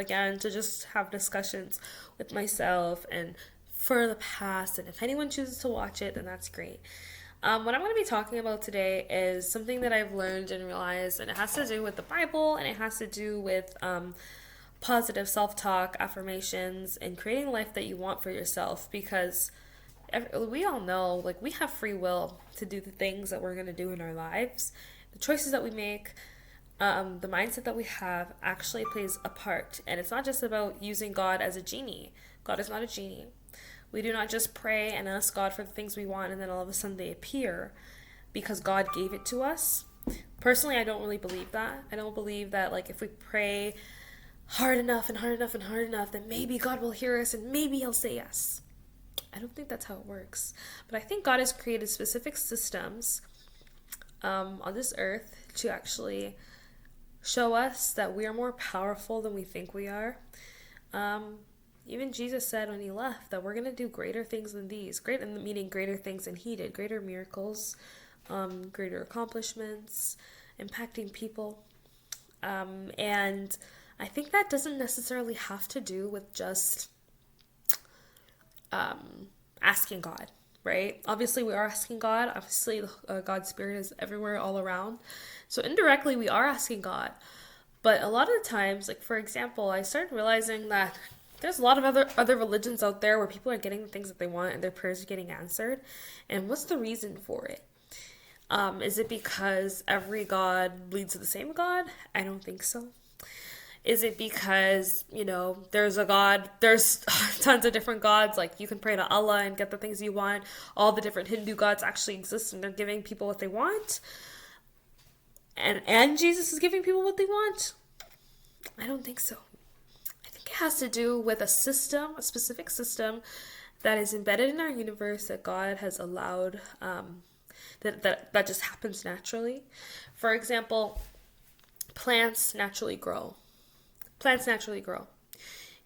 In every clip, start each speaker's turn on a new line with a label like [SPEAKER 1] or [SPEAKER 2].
[SPEAKER 1] again to just have discussions with myself and for the past. And if anyone chooses to watch it, then that's great. What I'm going to be talking about today is something that I've learned and realized, and it has to do with the Bible, and it has to do with positive self talk, affirmations, and creating a life that you want for yourself. Because we all know, like, we have free will to do the things that we're going to do in our lives. The choices that we make, the mindset that we have actually plays a part. And it's not just about using God as a genie. God is not a genie. We do not just pray and ask God for the things we want and then all of a sudden they appear because God gave it to us. Personally, I don't really believe that. I don't believe that, like, if we pray hard enough and hard enough and hard enough, then maybe God will hear us and maybe he'll say yes. I don't think that's how it works. But I think God has created specific systems on this earth to actually show us that we are more powerful than we think we are. Even Jesus said when he left that we're going to do greater things than these. Meaning greater things than he did. Greater miracles, greater accomplishments, impacting people. And I think that doesn't necessarily have to do with just asking God, right? Obviously, we are asking God. Obviously, God's Spirit is everywhere, all around. So indirectly, we are asking God. But a lot of the times, like, for example, I started realizing that there's a lot of other religions out there where people are getting the things that they want and their prayers are getting answered. And what's the reason for it? Is it because every God leads to the same God? I don't think so. Is it because, there's a God, there's tons of different gods, like you can pray to Allah and get the things you want. All the different Hindu gods actually exist and they're giving people what they want. And Jesus is giving people what they want? I don't think so. It has to do with a system, a specific system that is embedded in our universe that God has allowed, that just happens naturally. For example, plants naturally grow. Plants naturally grow.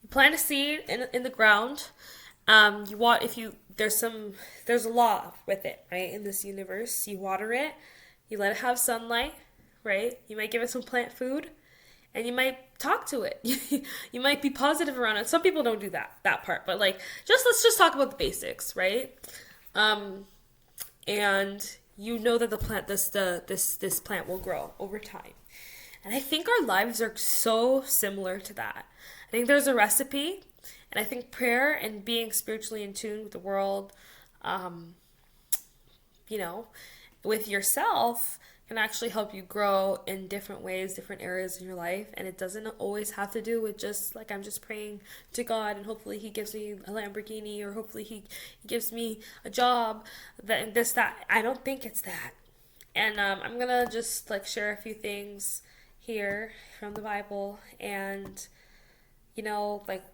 [SPEAKER 1] You plant a seed in the ground. There's a law with it, right? In this universe, you water it, you let it have sunlight, right? You might give it some plant food. And you might talk to it. You might be positive around it. Some people don't do that part. But let's just talk about the basics, right? And you know that this plant will grow over time. And I think our lives are so similar to that. I think there's a recipe, and I think prayer and being spiritually in tune with the world, with yourself, can actually help you grow in different ways, different areas in your life. And it doesn't always have to do with just I'm just praying to God and hopefully he gives me a Lamborghini or hopefully he gives me a job, that. I don't think it's that. And I'm going to just share a few things here from the Bible and,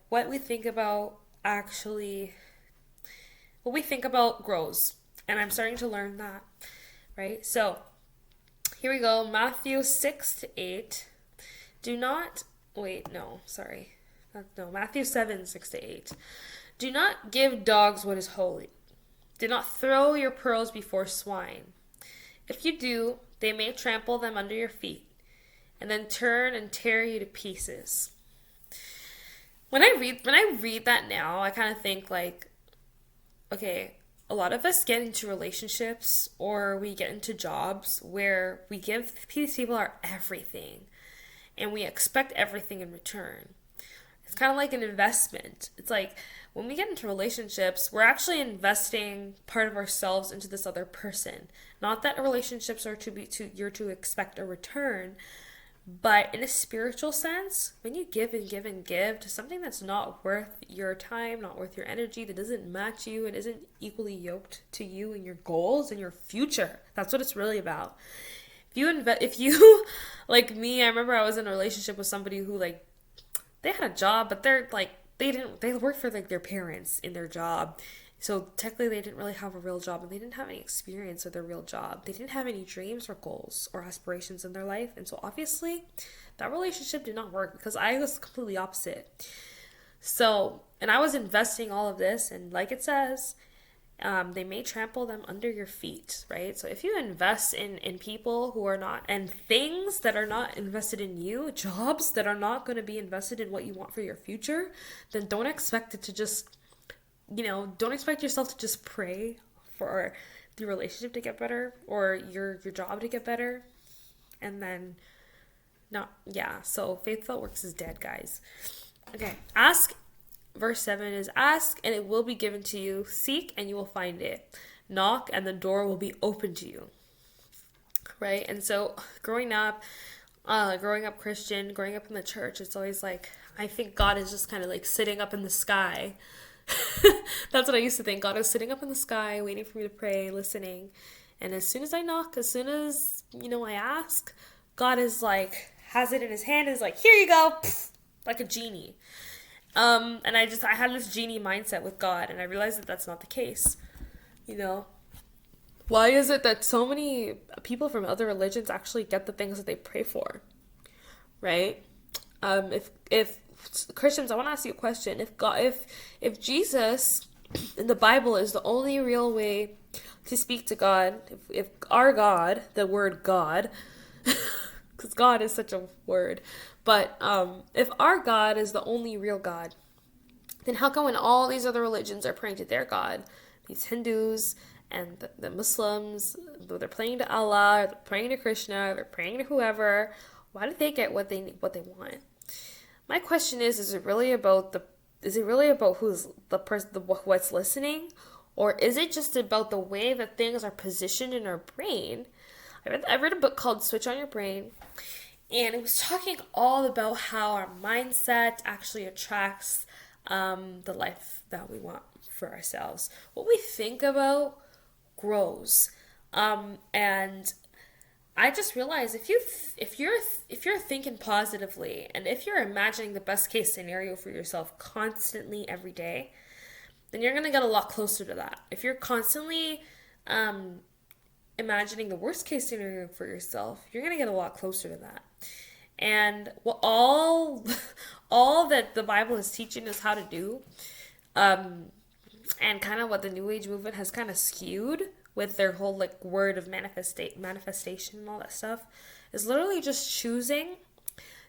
[SPEAKER 1] what we think about grows. And I'm starting to learn that, right? So, here we go. Matthew 6-8. Matthew 7, 6-8. Do not give dogs what is holy. Do not throw your pearls before swine. If you do, they may trample them under your feet and then turn and tear you to pieces. When I read that now, I kind of think okay, a lot of us get into relationships or we get into jobs where we give these people our everything and we expect everything in return. It's kind of like an investment. It's like when we get into relationships, we're actually investing part of ourselves into this other person. Not that relationships are you're to expect a return, but in a spiritual sense, when you give and give and give to something that's not worth your time, not worth your energy, that doesn't match you, and isn't equally yoked to you and your goals and your future, that's what it's really about. If you like me, I remember I was in a relationship with somebody who they had a job, but they worked for their parents in their job. So technically they didn't really have a real job and they didn't have any experience with their real job. They didn't have any dreams or goals or aspirations in their life. And so obviously that relationship did not work because I was completely opposite. So, and I was investing all of this, and like it says, They may trample them under your feet, right? So if you invest in people who are not, and things that are not invested in you, jobs that are not going to be invested in what you want for your future, then don't expect it to just, don't expect yourself to just pray for the relationship to get better or your job to get better. And then, so faith without works is dead, guys. Okay, verse 7 is ask and it will be given to you. Seek and you will find it. Knock and the door will be open to you. Right? And so growing up Christian, growing up in the church, it's always like, I think God is just kind of like sitting up in the sky. That's what I used to think. God is sitting up in the sky, waiting for me to pray, listening. And as soon as I knock, as soon as, I ask, God is like, has it in his hand, is like, here you go, like a genie. And I had this genie mindset with God, and I realized that that's not the case. Why is it that so many people from other religions actually get the things that they pray for, right? If Christians, I want to ask you a question. If Jesus in the Bible is the only real way to speak to God, if our God, the word God, because God is such a word, but if our God is the only real God, then how come when all these other religions are praying to their God, these Hindus and the Muslims, they're praying to Allah, they're praying to Krishna, they're praying to whoever, why do they get what they want? My question is it really about who's the person, what's listening, or is it just about the way that things are positioned in our brain? I read a book called Switch on Your Brain, and it was talking all about how our mindset actually attracts the life that we want for ourselves. What we think about grows, and I just realized if you're thinking positively, and if you're imagining the best case scenario for yourself constantly every day, then you're gonna get a lot closer to that. If you're constantly imagining the worst case scenario for yourself, you're gonna get a lot closer to that. And all that the Bible is teaching us how to do, and kind of what the New Age movement has kind of skewed with their whole like word of manifestation and all that stuff, is literally just choosing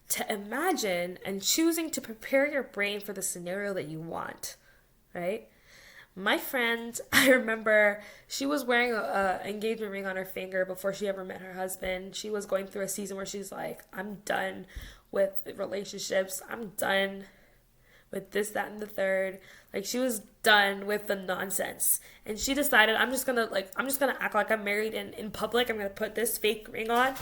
[SPEAKER 1] to imagine and choosing to prepare your brain for the scenario that you want, right? My friend, I remember she was wearing an engagement ring on her finger before she ever met her husband. She was going through a season where she's like, I'm done with relationships. I'm done with this, that, and the third. Like, she was done with the nonsense. And she decided, I'm just gonna act like I'm married in public. I'm gonna put this fake ring on.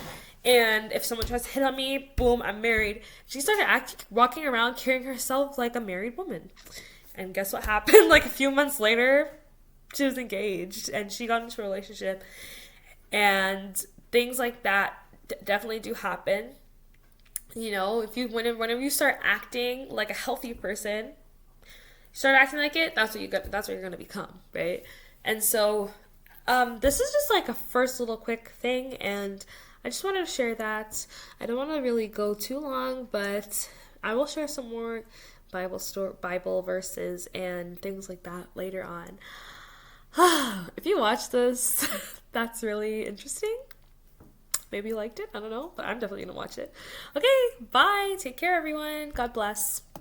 [SPEAKER 1] And if someone tries to hit on me, boom, I'm married. She started walking around carrying herself like a married woman. And guess what happened? Like a few months later, she was engaged and she got into a relationship. And things like that definitely do happen. Whenever you start acting like a healthy person, start acting like it, that's what you're gonna become, right? And so, this is just like a first little quick thing, and I just wanted to share that. I don't want to really go too long, but I will share some more Bible verses and things like that later on. If you watch this, that's really interesting. Maybe you liked it. I don't know, but I'm definitely gonna watch it. Okay, bye. Take care, everyone. God bless.